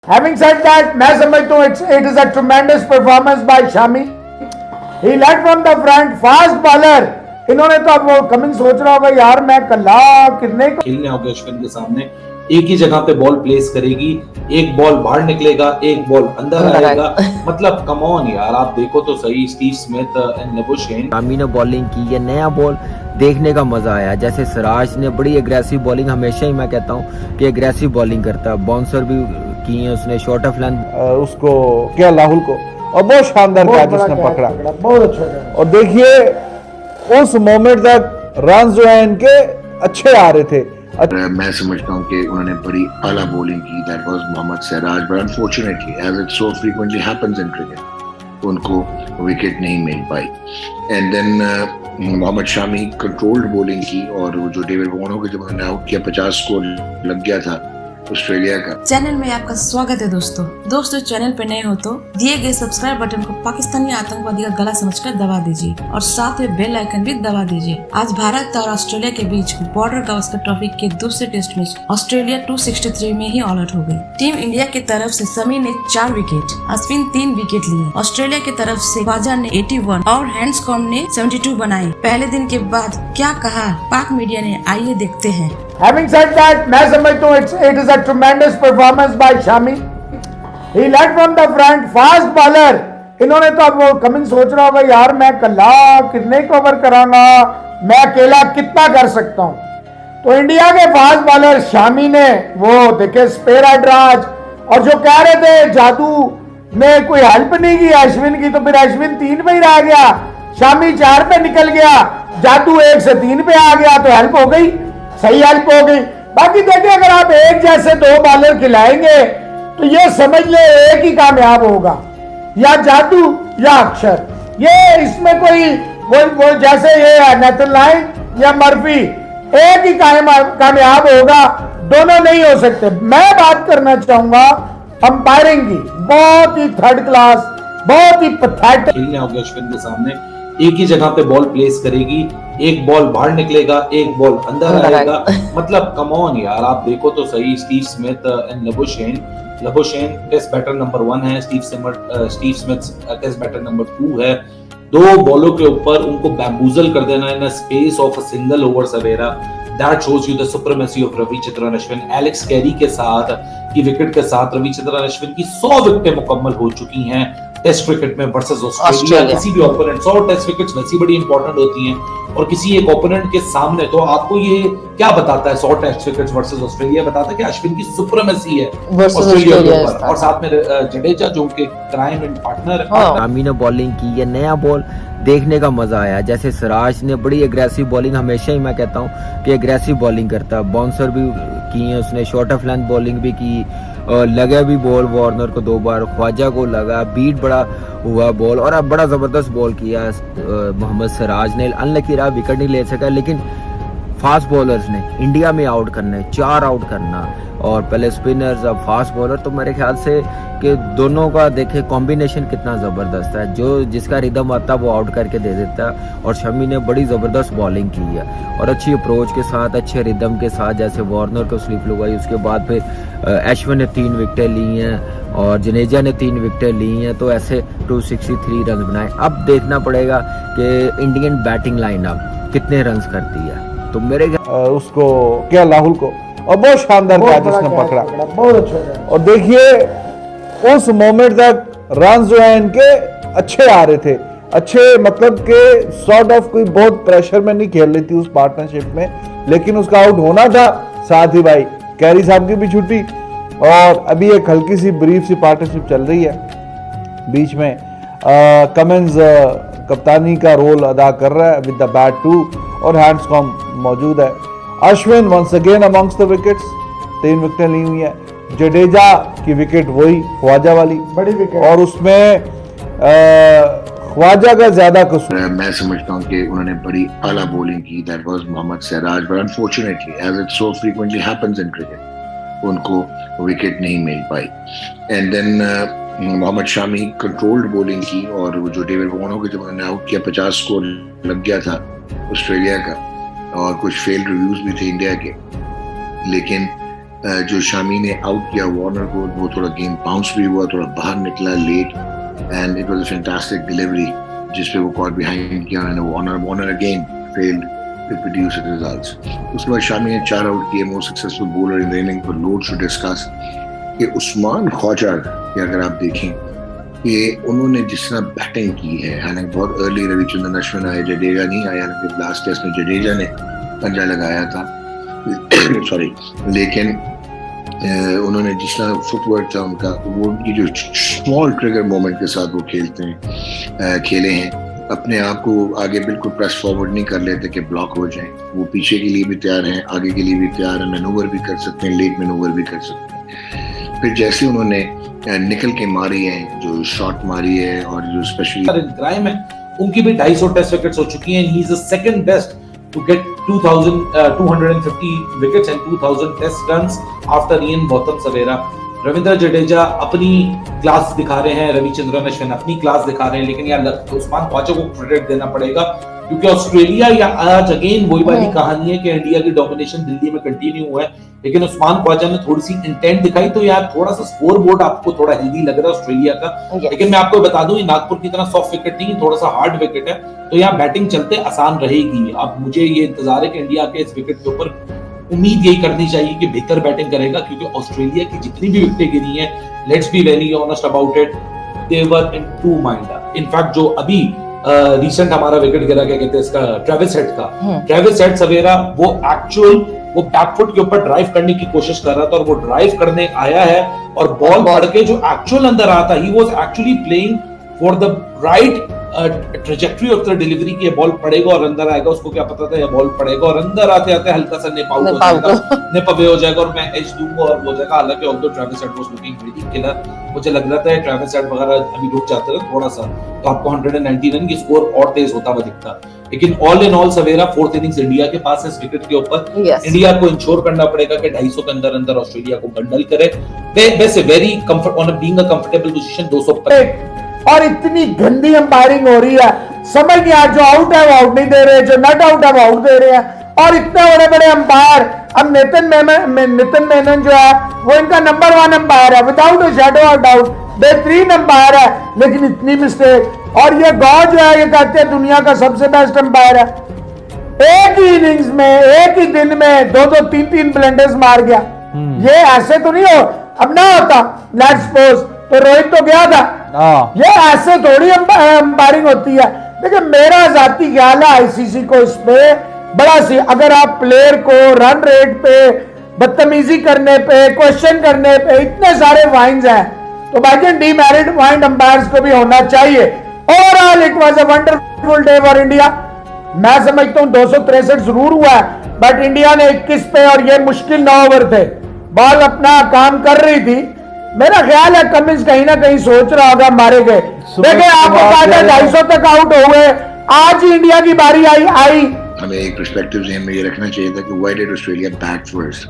Having said that, मैं समझता हूँ it is a tremendous performance by Shami. He led from the front, fast bowler. इन्होंने तो अब वो कमिंग सोच रहा होगा यार मैं कल्ला कितने खेलने होंगे अश्विन के सामने। एक ही जगह पे बॉल प्लेस करेगी, एक बॉल बाहर निकलेगा, एक बॉल अंदर आएगा। मतलब कम ऑन यार, आप देखो तो सही। Steve Smith and Labuschagne, Shami ने बॉलिंग की, ये नया बॉल देखने का मजा आया। जैसे सिराज ने बड़ी एग्रेसिव बॉलिंग, हमेशा ही मैं कहता हूँ कि एग्रेसिव बॉलिंग करता है, बाउंसर भी की है उसने, शॉर्ट ऑफ लेंथ उसको क्या राहुल को, और बहुत शानदार कैच उसने पकड़ा, बहुत अच्छा। और देखिए उस मोमेंट तक रन जो है इनके अच्छे आ रहे थे। मैं समझता हूँ कि उन्होंने बड़ी आला बॉलिंग की, that was Mohammed Siraj, but unfortunately as it so frequently happens in cricket, उनको विकेट नहीं मिल पाई। And then Mohammed Shami controlled bowling की, और जो डेविड वॉर्नर को जब उन्होंने आउट किया 50 स्कोर लग गया था ऑस्ट्रेलिया का। चैनल में आपका स्वागत है दोस्तों चैनल पे नए हो तो दिए गए सब्सक्राइब बटन को पाकिस्तानी आतंकवादी का गला समझकर दबा दीजिए और साथ में बेल आइकन भी दबा दीजिए। आज भारत और ऑस्ट्रेलिया के बीच बॉर्डर गावस्कर ट्रॉफी के दूसरे टेस्ट मैच ऑस्ट्रेलिया 263 में ही ऑल आउट हो गई। टीम इंडिया की तरफ से समी ने 4 विकेट, अश्विन 3 विकेट लिए। ऑस्ट्रेलिया की तरफ से ख्वाजा ने 81 और हैंड्सकॉम्ब ने 72 बनाए। पहले दिन के बाद क्या कहा पाक मीडिया ने, आइए देखते हैं। Having said that, मैं समझता हूँ it is a tremendous performance by Shami. He led from the front, fast bowler. इन्होंने तो अब वो कमिंग सोच रहा होगा यार मैं कल्ला कितने कवर करांगा, मैं अकेला कितना कर सकता हूँ। तो इंडिया के फास्ट बॉलर शामी ने वो देखे स्पेयर एडराज, और जो कह रहे थे जादू ने कोई हेल्प नहीं की अश्विन की, तो फिर अश्विन 3 पे ही रह गया, शामी 4 पे निकल गया, जादू 1 से 3 पे आ गया, तो हेल्प हो गई, सही हेल्प हो गई। बाकी देखिए अगर आप एक जैसे 2 बॉलर खिलाएंगे तो ये समझ ले एक ही कामयाब होगा, या जादू या अक्षर। ये इसमें कोई वो जैसे ये है नेथन लाइन या मर्फी, एक ही कामयाब होगा, दोनों नहीं हो सकते। मैं बात करना चाहूंगा अंपायरिंग की, बहुत ही थर्ड क्लास, बहुत ही पैथेटिक। खेलने होंगे अश्विन के सामने। एक ही जगह पे बॉल प्लेस करेगी, एक बॉल बाहर निकलेगा, एक बॉल अंदर आएगा। मतलब कम ऑन यार, आप देखो तो सही। Steve Smith and Labuschagne test batter number 1 है, Steve Smith test batter number 2 है। 2 बॉलों के ऊपर उनको बैम्बूजल कर देना in space of a single over Savera, that shows you the supremacy of Ravichandran Ashwin. Alex Carey के साथ की विकेट के साथ रविचंद्रन अश्विन की 100 विकेटें मुकम्मल हो चुकी हैं टेस्ट क्रिकेट में वर्सेस ऑस्ट्रेलिया। किसी भी ओपोनेंट, 100 टेस्ट विकेट्स वैसी बड़ी इंपॉर्टेंट होती हैं, और किसी एक ओपोनेंट के सामने तो आपको ये क्या बताता है 100 टेस्ट विकेट्स वर्सेस ऑस्ट्रेलिया, बताता है कि अश्विन की सुप्रीमेसी है ऑस्ट्रेलिया के ऊपर। और साथ में जडेजा जो उनके क्राइम एंड पार्टनर है। शामी ने बॉलिंग की, ये नया बॉल देखने का मजा आया। जैसे सिराज ने बड़ी एग्रेसिव बॉलिंग, हमेशा ही मैं कहता हूँ कि एग्रेसिव बॉलिंग करता है, बाउंसर भी की है उसने, शॉर्ट ऑफ लेंथ बॉलिंग भी की, और लगा भी बॉल वार्नर को 2 बार, ख्वाजा को लगा, बीट बड़ा हुआ बॉल, और अब बड़ा जबरदस्त बॉल किया मोहम्मद सिराज ने। अनलकी रहा, विकेट नहीं ले सका, लेकिन फास्ट बॉलर्स ने इंडिया में आउट करना है, 4 आउट करना, और पहले स्पिनर्स अब फास्ट बॉलर, तो मेरे ख्याल से कि दोनों का देखे कॉम्बिनेशन कितना ज़बरदस्त है। जो जिसका रिदम आता है वो आउट करके दे देता है, और शमी ने बड़ी ज़बरदस्त बॉलिंग की है, और अच्छी अप्रोच के साथ, अच्छे रिदम के साथ, जैसे वार्नर को स्लिप लगाई, उसके बाद फिर अश्विन ने 3 विकेटें ली हैं, और जडेजा ने 3 विकेटें ली हैं, तो ऐसे 263 रन बनाए। अब देखना पड़ेगा कि इंडियन बैटिंग लाइनअप कितने रन करती है। तो मेरे उसको क्या राहुल को, और बहुत शानदार कैच उसने पकड़ा, बहुत अच्छा। और देखिए उस मोमेंट तक रन जो है इनके अच्छे आ रहे थे, अच्छे मतलब के सॉर्ट ऑफ कोई बहुत प्रेशर में नहीं खेल रही थी उस पार्टनरशिप में, लेकिन उसका आउट होना था। साथ ही भाई कैरी साहब की भी छुट्टी, और अभी एक हल्की सी ब्रीफ सी पार्टनरशिप चल रही है बीच में। कमिंस कप्तानी का रोल अदा कर रहा है विद द बैट टू, और हैंड्सकॉम्ब मौजूद है। Ashwin once again amongst the wickets, 3 विकेटें ली हुई है। जडेजा की विकेट वही ख्वाजा वाली बड़ी विकेट, और उसमें ख्वाजा का ज्यादा कसूर। मैं समझता हूँ कि उन्होंने बड़ी आला बॉलिंग की, that was Mohammed Siraj, but unfortunately as it so frequently happens in cricket, उनको विकेट नहीं मिल पाई। And then Mohammed Shami controlled bowling की, और जो डेविड वॉर्नर को जब उन्होंने आउट किया 50 स्कोर लग गया था ऑस्ट्रेलिया का, और कुछ फेल्ड रिव्यूज भी थे इंडिया के, लेकिन जो शामी ने आउट किया वार्नर को, वो थोड़ा गेम बाउंस भी हुआ, थोड़ा बाहर निकला late, and it was a fantastic delivery जिसपे वो कॉट बिहाइंड किया उन्होंने। Warner again failed to produce results. उसके बाद शामी ने 4 आउट किए, most successful bowler in the inning. पर लोड टू डिस्कस कि उस्मान ख्वाजा के अगर आप देखें कि उन्होंने जिस तरह बैटिंग की है, हालांकि बहुत अर्ली रविचंद्रन अश्विन आए, जडेजा नहीं आया, हालांकि लास्ट टेस्ट में जडेजा ने पंजा लगाया था सॉरी, लेकिन उन्होंने जिस तरह फुटवर्क था उनका, वो उनकी जो स्मॉल ट्रिगर मोमेंट के साथ वो खेले हैं, अपने आप को आगे बिल्कुल प्रेस फॉरवर्ड नहीं कर लेते कि ब्लॉक हो जाए। वो पीछे के लिए भी तैयार हैं, आगे के लिए भी तैयार हैं, मैनूवर भी कर सकते हैं, लेट मैनूवर भी कर सकते हैं। फिर जैसे उन्होंने निकल के मारी है, जो शॉट मारी है, और जो स्पेशली क्राइम है, उनकी भी 250 टेस्ट विकेट्स हो चुकी हैं। He is the second best to get 2,250 wickets and 2,000 test runs after Ian Botham Savera. Ravindra Jadeja अपनी क्लास दिखा रहे हैं, रविचंद्रन अश्विन अपनी क्लास दिखा रहे हैं, लेकिन यार उस्मान ख्वाजा को क्रेडिट देना पड़ेगा, क्योंकि ऑस्ट्रेलिया या आज अगेन वही वाली कहानी है कि इंडिया की डोमिनेशन दिल्ली में कंटिन्यू हुआ है, लेकिन उस्मान ख्वाजा ने थोड़ी सी इंटेंट दिखाई, तो यार थोड़ा सा स्कोर बोर्ड आपको थोड़ा हेल्दी लग रहा है ऑस्ट्रेलिया का। लेकिन मैं आपको बता दूं, ये नागपुर की तरह सॉफ्ट विकेट नहीं, थोड़ा सा हार्ड विकेट है, तो यहाँ बैटिंग चलते आसान रहेगी। अब मुझे ये इंतजार है कि इंडिया के इस विकेट के ऊपर उम्मीद यही करनी चाहिए कि बेहतर बैटिंग करेगा, क्योंकि ऑस्ट्रेलिया की जितनी भी विकेटें गिरी हैं, let's be very honest about it, they were in two mind. In fact जो अभी रिसेंट हमारा विकेट गिरा, क्या कहते हैं इसका, ट्रेविस हेड का, ट्रेविस हेड सवेरा, वो बैकफुट के ऊपर ड्राइव करने की कोशिश कर रहा था, और वो ड्राइव करने आया है और बॉल पड़ के जो एक्चुअल अंदर आता, he was actually playing for the right trajectory of the delivery की बॉल पड़ेगा और अंदर आएगा। उसको क्या पता था ये बॉल पड़ेगा, और अंदर आते आते हल्का सा निप अवे हो जाएगा और मैं एज दूंगा और हो जाएगा। हालांकि although Travis head was looking very killer, मुझे लग रहा था ट्रेविस हेड वगैरह अभी रुक जाते हैं थोड़ा सा, तो आपको 190 रन की स्कोर और तेज होता हुआ दिखता। लेकिन all in all Savera fourth innings India के पास है इस विकेट के ऊपर। इंडिया को इंश्योर करना पड़ेगा कि 250 के अंदर अंदर ऑस्ट्रेलिया को बंडल करे। वैसे very comfort on being a comfortable position 200 पर, और इतनी गंदी अंपायरिंग हो रही है, समझ नहीं आ, जो आउट है वो आउट नहीं दे रहे, जो नॉट आउट है वो आउट दे रहे हैं, और इतने बड़े बड़े अंपायर। अब नितिन मेनन जो है वो इनका नंबर 1 अंपायर है, without a shadow of doubt, बेहतरीन अंपायर है, लेकिन इतनी मिस्टेक। और ये गॉड जो है, ये कहते हैं दुनिया का सबसे बेस्ट अंपायर है, एक ही इनिंग्स में, एक ही दिन में 2-2, 3-3 ब्लंडर्स मार गया। ये ऐसे तो नहीं हो, अब ना होता लेट्स सपोज तो रोहित तो गया था, ये ऐसे थोड़ी अंपायरिंग होती है। लेकिन मेरा जाती ख्याल है आईसीसी को इस पे बड़ा सी, अगर आप प्लेयर को रन रेट पे, बदतमीजी करने पे, क्वेश्चन करने पे, इतने सारे वाइंस हैं, तो भाई डीमेरिट वाइंड अंपायर्स को भी होना चाहिए। Overall it was a wonderful day for India. मैं समझता हूं 263 जरूर हुआ है, बट इंडिया ने 21 पे, और ये मुश्किल 9 ओवर थे, बॉल अपना काम कर रही थी। मेरा ख्याल है कमिंस कहीं ना कहीं सोच रहा होगा मारे गए। देखिए आपको कहा था 250 तक आउट हो गए, आज ही इंडिया की बारी आई। हमें एक पर्सपेक्टिव ज़हन में ये रखना चाहिए था कि why did Australia bat first.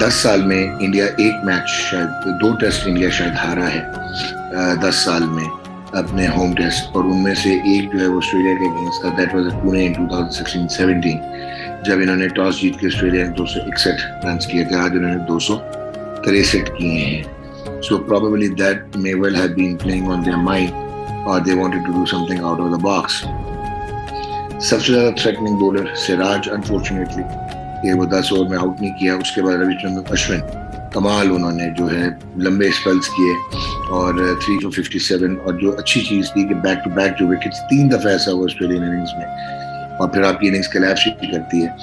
10 साल में इंडिया 1 मैच, शायद 2 टेस्ट इंडिया शायद हारा है 10 साल में अपने होम टेस्ट, और उनमें से एक जो है वो ऑस्ट्रेलिया के अगेंस्ट था, दैट वाज पुणे इन 2016-17, जब इन्होंने टॉस जीत के ऑस्ट्रेलिया ने 261 रन किए थे। आज इन्होंने 263 किए हैं। So probably that may well have been playing on their mind, or they wanted to do something out of the box. सबसे ज्यादा थ्रेटनिंग बॉलर सिराज, अनफॉर्चुनेटली ये वो 10 ओवर में आउट नहीं किया। उसके बाद रविचंद्रन अश्विन, कमाल उन्होंने जो है लंबे स्पेल्स किए, और 3 for 57, और जो अच्छी चीज थी कि बैक टू बैक जो विकेट्स 3 दफा ऐसा हुआ ऑस्ट्रेलियन इनिंग्स में, और फिर आपकी इनिंग्स कोलैप्स भी करती है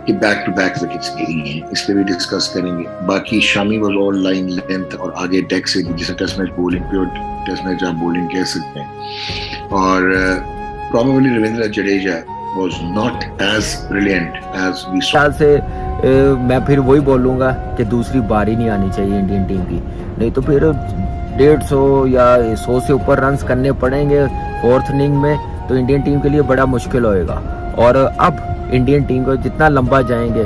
कि बैक टू बैक विकेट्स गिरी हैं। इस पे भी डिस्कस करेंगे। बाकी Shami was all line length, और आगे डेक से जिसे test match bowling, pure test match आप बॉलिंग कह सकते हैं। और probably Ravindra Jadeja was not as brilliant as we saw. से मैं फिर वही बोलूंगा कि दूसरी बारी नहीं आनी चाहिए इंडियन टीम की, नहीं तो फिर 150 या 100 से ऊपर रन्स करने पड़ेंगे फोर्थ इनिंग में, तो इंडियन टीम के लिए बड़ा मुश्किल होएगा। और अब इंडियन टीम को जितना लंबा जाएंगे,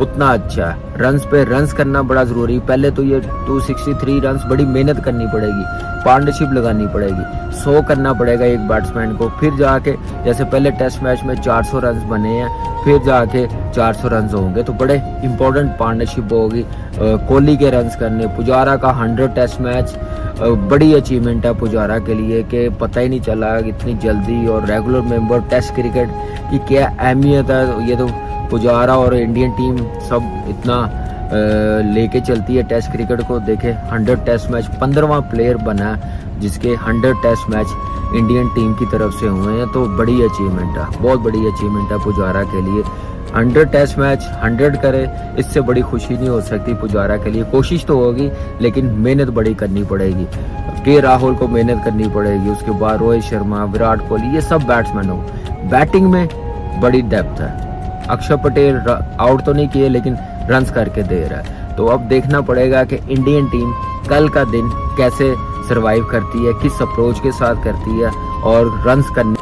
उतना अच्छा है। रन्स पे रन्स करना बड़ा ज़रूरी। पहले तो ये 263 रन्स बड़ी मेहनत करनी पड़ेगी, पार्टनरशिप लगानी पड़ेगी, 100 करना पड़ेगा एक बैट्समैन को, फिर जाके जैसे पहले टेस्ट मैच में 400 रन्स बने हैं, फिर जाके 400 रन्स होंगे, तो बड़े इंपॉर्टेंट पार्टनरशिप होगी। कोहली के रन्स करने, पुजारा का 100 टेस्ट मैच बड़ी अचीवमेंट है पुजारा के लिए कि पता ही नहीं चला इतनी जल्दी। और रेगुलर मेंबर टेस्ट क्रिकेट की क्या अहमियत है, ये तो पुजारा और इंडियन टीम सब इतना लेके चलती है टेस्ट क्रिकेट को। देखे 100 टेस्ट मैच, 15वां प्लेयर बना है जिसके 100 टेस्ट मैच इंडियन टीम की तरफ से हुए हैं, तो बड़ी अचीवमेंट है, बहुत बड़ी अचीवमेंट है पुजारा के लिए। 100 टेस्ट मैच 100 करे, इससे बड़ी खुशी नहीं हो सकती पुजारा के लिए। कोशिश तो होगी लेकिन मेहनत बड़ी करनी पड़ेगी। के राहुल को मेहनत करनी पड़ेगी, उसके बाद रोहित शर्मा, विराट कोहली, ये सब बैट्समैन हो। बैटिंग में बड़ी डेप्थ है। अक्षर पटेल आउट तो नहीं किए लेकिन रन्स करके दे रहा है। तो अब देखना पड़ेगा कि इंडियन टीम कल का दिन कैसे सरवाइव करती है, किस अप्रोच के साथ करती है और रन्स करने